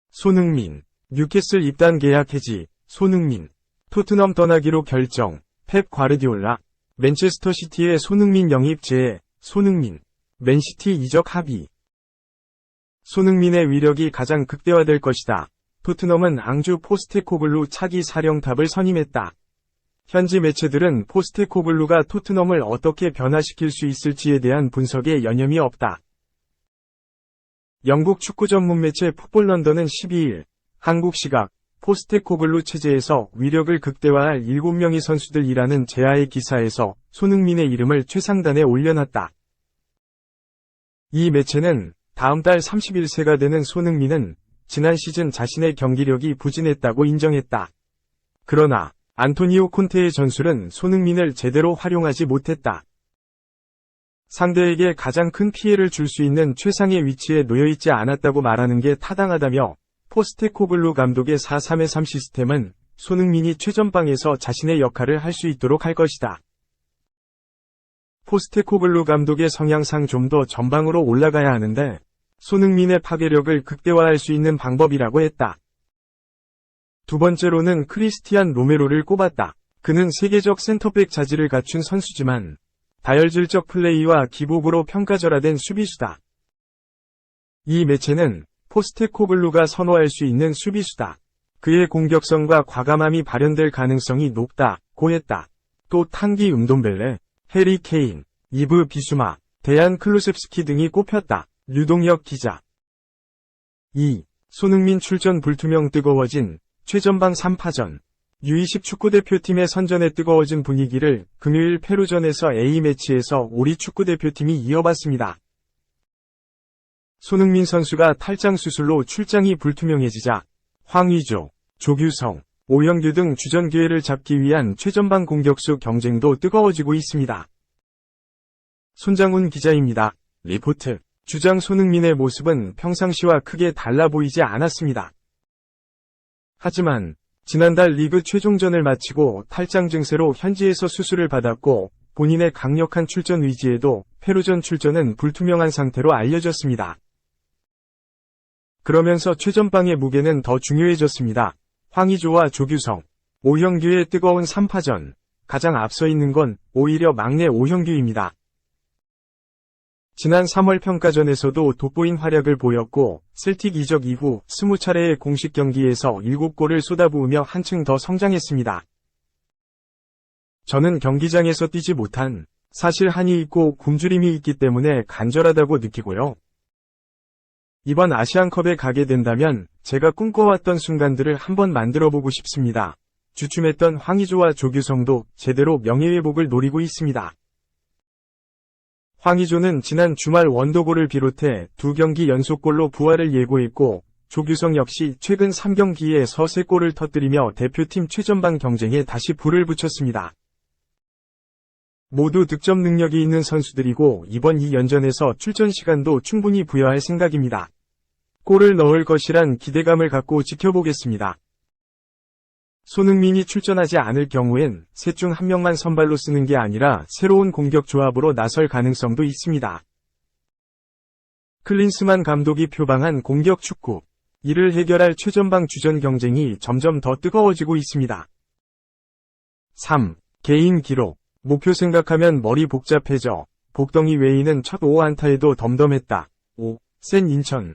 손흥민, 뉴캐슬 입단 계약 해지. 손흥민, 토트넘 떠나기로 결정. 펩 과르디올라, 맨체스터 시티의 손흥민 영입 제외. 손흥민, 맨시티 이적 합의. 손흥민의 위력이 가장 극대화될 것이다. 토트넘은 앙주 포스테코글루 차기 사령탑을 선임했다. 현지 매체들은 포스테코글루가 토트넘을 어떻게 변화시킬 수 있을지에 대한 분석에 여념이 없다. 영국 축구 전문 매체 풋볼 런던은 12일 한국 시각 포스테코글루 체제에서 위력을 극대화할 7명의 선수들이라는 제아의 기사에서 손흥민의 이름을 최상단에 올려놨다. 이 매체는 다음 달 31세가 되는 손흥민은 지난 시즌 자신의 경기력이 부진했다고 인정했다. 그러나 안토니오 콘테의 전술은 손흥민을 제대로 활용하지 못했다. 상대에게 가장 큰 피해를 줄 수 있는 최상의 위치에 놓여있지 않았다고 말하는 게 타당하다며 포스테코글루 감독의 4-3-3 시스템은 손흥민이 최전방에서 자신의 역할을 할 수 있도록 할 것이다. 포스테코글루 감독의 성향상 좀 더 전방으로 올라가야 하는데 손흥민의 파괴력을 극대화할 수 있는 방법이라고 했다. 두 번째로는 크리스티안 로메로를 꼽았다. 그는 세계적 센터백 자질을 갖춘 선수지만 다혈질적 플레이와 기복으로 평가절하된 수비수다. 이 매체는 포스테코글루가 선호할 수 있는 수비수다. 그의 공격성과 과감함이 발현될 가능성이 높다고 했다. 또 탄기 음돈벨레, 해리 케인, 이브 비수마, 데안 클루셉스키 등이 꼽혔다. 류동혁 기자. 2. 손흥민 출전 불투명. 뜨거워진 최전방 3파전. U20 축구대표팀의 선전에 뜨거워진 분위기를 금요일 페루전에서 A매치에서 우리 축구대표팀이 이어봤습니다. 손흥민 선수가 탈장 수술로 출장이 불투명해지자 황의조, 조규성, 오형규 등 주전 기회를 잡기 위한 최전방 공격수 경쟁도 뜨거워지고 있습니다. 손장훈 기자입니다. 리포트. 주장 손흥민의 모습은 평상시와 크게 달라 보이지 않았습니다. 하지만 지난달 리그 최종전을 마치고 탈장 증세로 현지에서 수술을 받았고 본인의 강력한 출전 의지에도 페루전 출전은 불투명한 상태로 알려졌습니다. 그러면서 최전방의 무게는 더 중요해졌습니다. 황의조와 조규성, 오형규의 뜨거운 3파전. 가장 앞서 있는 건 오히려 막내 오형규입니다. 지난 3월 평가전에서도 돋보인 활약을 보였고 셀틱 이적 이후 20차례의 공식 경기에서 7골을 쏟아부으며 한층 더 성장했습니다. 저는 경기장에서 뛰지 못한 사실 한이 있고 굶주림이 있기 때문에 간절하다고 느끼고요. 이번 아시안컵에 가게 된다면 제가 꿈꿔왔던 순간들을 한번 만들어보고 싶습니다. 주춤했던 황의조와 조규성도 제대로 명예회복을 노리고 있습니다. 황의조는 지난 주말 원더골을 비롯해 2경기 연속골로 부활을 예고했고 조규성 역시 최근 3경기에서 3골을 터뜨리며 대표팀 최전방 경쟁에 다시 불을 붙였습니다. 모두 득점 능력이 있는 선수들이고 이번 2연전에서 출전 시간도 충분히 부여할 생각입니다. 골을 넣을 것이란 기대감을 갖고 지켜보겠습니다. 손흥민이 출전하지 않을 경우엔 셋 중 한 명만 선발로 쓰는 게 아니라 새로운 공격 조합으로 나설 가능성도 있습니다. 클린스만 감독이 표방한 공격 축구. 이를 해결할 최전방 주전 경쟁이 점점 더 뜨거워지고 있습니다. 3. 개인 기록. 목표 생각하면 머리 복잡해져. 복덩이 웨이는 첫 5안타에도 덤덤했다. 5. 센 인천.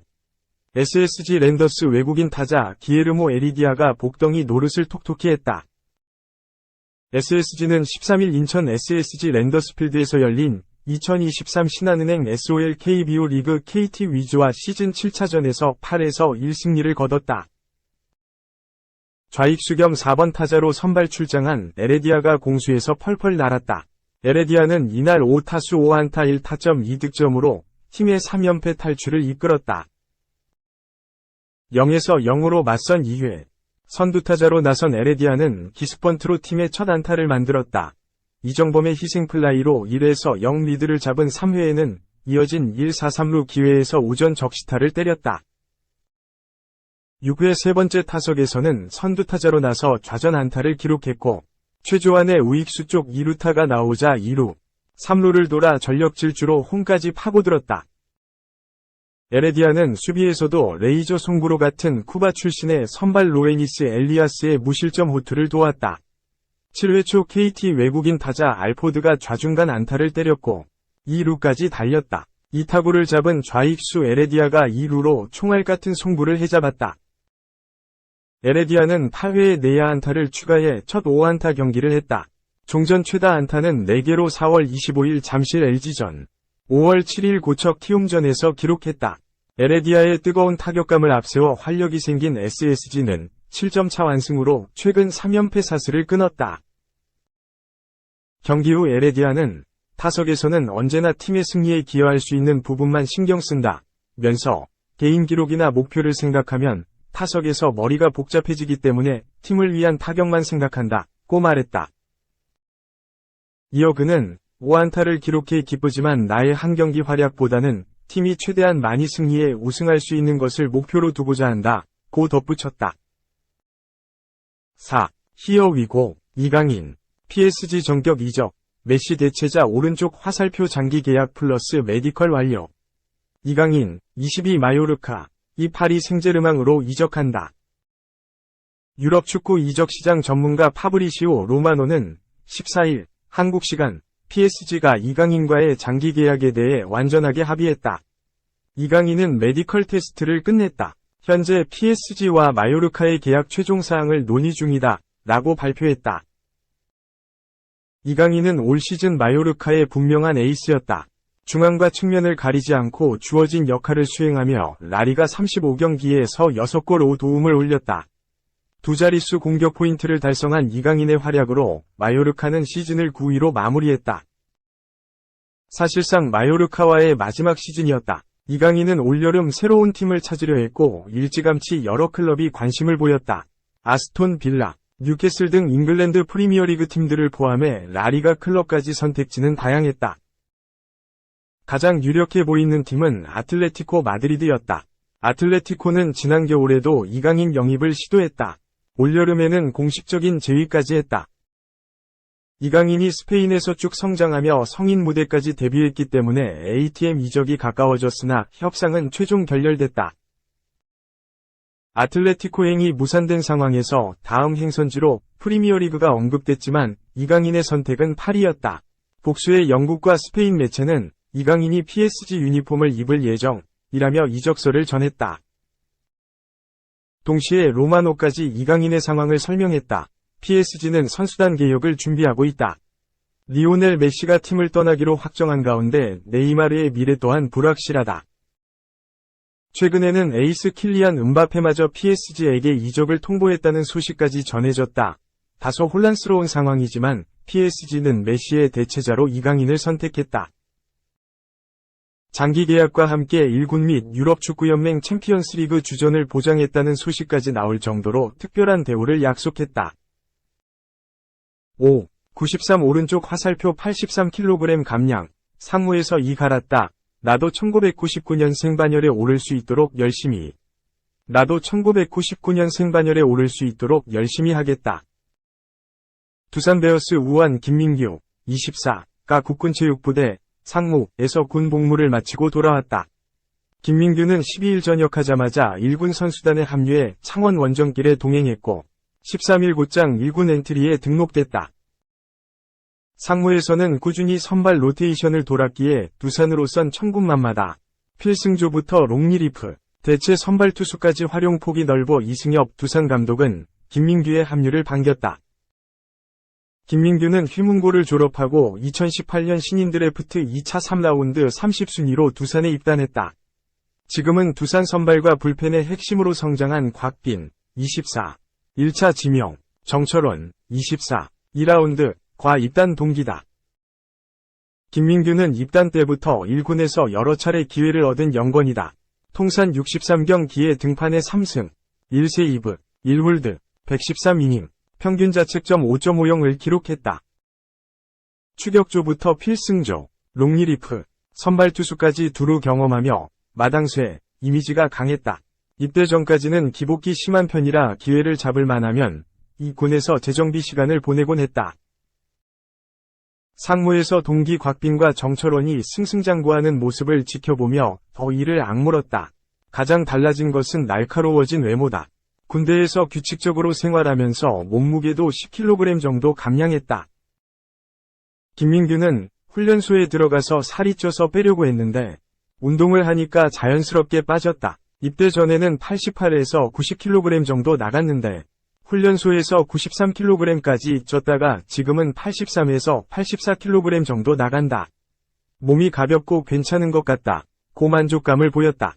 SSG 랜더스 외국인 타자 기에르모 에리디아가 복덩이 노릇을 톡톡히 했다. SSG는 13일 인천 SSG 랜더스필드에서 열린 2023 신한은행 SOL KBO 리그 KT 위즈와 시즌 7차전에서 8에서 1승리를 거뒀다. 좌익수 겸 4번 타자로 선발 출장한 에레디아가 공수에서 펄펄 날았다. 에레디아는 이날 5타수 5안타 1타점 2득점으로 팀의 3연패 탈출을 이끌었다. 0에서 0으로 맞선 2회. 선두타자로 나선 에레디아는 기습번트로 팀의 첫 안타를 만들었다. 이정범의 희생플라이로 1에서 0 리드를 잡은 3회에는 이어진 1-4-3루 기회에서 우전 적시타를 때렸다. 6회 세 번째 타석에서는 선두타자로 나서 좌전 안타를 기록했고 최조한의 우익수 쪽 2루타가 나오자 2루, 3루를 돌아 전력 질주로 홈까지 파고들었다. 에레디아는 수비에서도 레이저 송구로 같은 쿠바 출신의 선발 로에니스 엘리아스의 무실점 호투를 도왔다. 7회 초 KT 외국인 타자 알포드가 좌중간 안타를 때렸고 2루까지 달렸다. 이 타구를 잡은 좌익수 에레디아가 2루로 총알 같은 송구를 해잡았다. 에레디아는 8회에 내야 안타를 추가해 첫 5안타 경기를 했다. 종전 최다 안타는 4개로 4월 25일 잠실 LG전, 5월 7일 고척 키움전에서 기록했다. 에레디아의 뜨거운 타격감을 앞세워 활력이 생긴 SSG는 7점 차 완승으로 최근 3연패 사슬을 끊었다. 경기 후 에레디아는 타석에서는 언제나 팀의 승리에 기여할 수 있는 부분만 신경 쓴다 면서 개인 기록이나 목표를 생각하면 타석에서 머리가 복잡해지기 때문에 팀을 위한 타격만 생각한다고 말했다. 이어 그는 5안타를 기록해 기쁘지만 나의 한 경기 활약보다는 팀이 최대한 많이 승리해 우승할 수 있는 것을 목표로 두고자 한다고 덧붙였다. 4. 히어 위고 이강인 PSG 정격 이적 메시 대체자 오른쪽 화살표 장기 계약 플러스 메디컬 완료. 이강인 22 마요르카 이 파리 생제르맹으로 이적한다. 유럽 축구 이적 시장 전문가 파브리시오 로마노는 14일 한국 시간 PSG가 이강인과의 장기 계약에 대해 완전하게 합의했다. 이강인은 메디컬 테스트를 끝냈다. 현재 PSG와 마요르카의 계약 최종 사항을 논의 중이다 라고 발표했다. 이강인은 올 시즌 마요르카의 분명한 에이스였다. 중앙과 측면을 가리지 않고 주어진 역할을 수행하며 라리가 35경기에서 6골 5도움을 올렸다. 두 자릿수 공격 포인트를 달성한 이강인의 활약으로 마요르카는 시즌을 9위로 마무리했다. 사실상 마요르카와의 마지막 시즌이었다. 이강인은 올여름 새로운 팀을 찾으려 했고 일찌감치 여러 클럽이 관심을 보였다. 아스톤 빌라, 뉴캐슬 등 잉글랜드 프리미어리그 팀들을 포함해 라리가 클럽까지 선택지는 다양했다. 가장 유력해 보이는 팀은 아틀레티코 마드리드였다. 아틀레티코는 지난 겨울에도 이강인 영입을 시도했다. 올여름에는 공식적인 제의까지 했다. 이강인이 스페인에서 쭉 성장하며 성인 무대까지 데뷔했기 때문에 ATM 이적이 가까워졌으나 협상은 최종 결렬됐다. 아틀레티코 행이 무산된 상황에서 다음 행선지로 프리미어리그가 언급됐지만 이강인의 선택은 파리였다. 복수의 영국과 스페인 매체는 이강인이 PSG 유니폼을 입을 예정이라며 이적설을 전했다. 동시에 로마노까지 이강인의 상황을 설명했다. PSG는 선수단 개혁을 준비하고 있다. 리오넬 메시가 팀을 떠나기로 확정한 가운데 네이마르의 미래 또한 불확실하다. 최근에는 에이스 킬리안 음바페마저 PSG에게 이적을 통보했다는 소식까지 전해졌다. 다소 혼란스러운 상황이지만 PSG는 메시의 대체자로 이강인을 선택했다. 장기 계약과 함께 1군 및 유럽축구연맹 챔피언스리그 주전을 보장했다는 소식까지 나올 정도로 특별한 대우를 약속했다. 5. 93 오른쪽 화살표 83kg 감량, 상무에서 이 갈았다. 나도 1999년생 반열에 오를 수 있도록 열심히. 나도 1999년생 반열에 오를 수 있도록 열심히 하겠다. 두산 베어스 우완 김민규, 24가 국군체육부대, 상무에서 군 복무를 마치고 돌아왔다. 김민규는 12일 전역하자마자 1군 선수단에 합류해 창원 원정길에 동행했고, 13일 곧장 1군 엔트리에 등록됐다. 상무에서는 꾸준히 선발 로테이션을 돌았기에 두산으로선 천군만마다 필승조부터 롱리리프, 대체 선발 투수까지 활용폭이 넓어 이승엽 두산 감독은 김민규의 합류를 반겼다. 김민규는 휘문고를 졸업하고 2018년 신인 드래프트 2차 3라운드 30순위로 두산에 입단했다. 지금은 두산 선발과 불펜의 핵심으로 성장한 곽빈, 24, 1차 지명, 정철원, 24, 2라운드, 과 입단 동기다. 김민규는 입단 때부터 1군에서 여러 차례 기회를 얻은 영건이다. 통산 63경기에 등판해 3승, 1세 2분, 1홀드, 113이닝, 평균 자책점 5.50을 기록했다. 추격조부터 필승조, 롱리리프, 선발 투수까지 두루 경험하며 마당쇠, 이미지가 강했다. 입대 전까지는 기복기 심한 편이라 기회를 잡을 만하면 이 군에서 재정비 시간을 보내곤 했다. 상무에서 동기 곽빈과 정철원이 승승장구하는 모습을 지켜보며 더 이를 악물었다. 가장 달라진 것은 날카로워진 외모다. 군대에서 규칙적으로 생활하면서 몸무게도 10kg 정도 감량했다. 김민규는 훈련소에 들어가서 살이 쪄서 빼려고 했는데 운동을 하니까 자연스럽게 빠졌다. 입대 전에는 88에서 90kg 정도 나갔는데 훈련소에서 93kg까지 쪘다가 지금은 83에서 84kg 정도 나간다. 몸이 가볍고 괜찮은 것 같다. 고만족감을 보였다.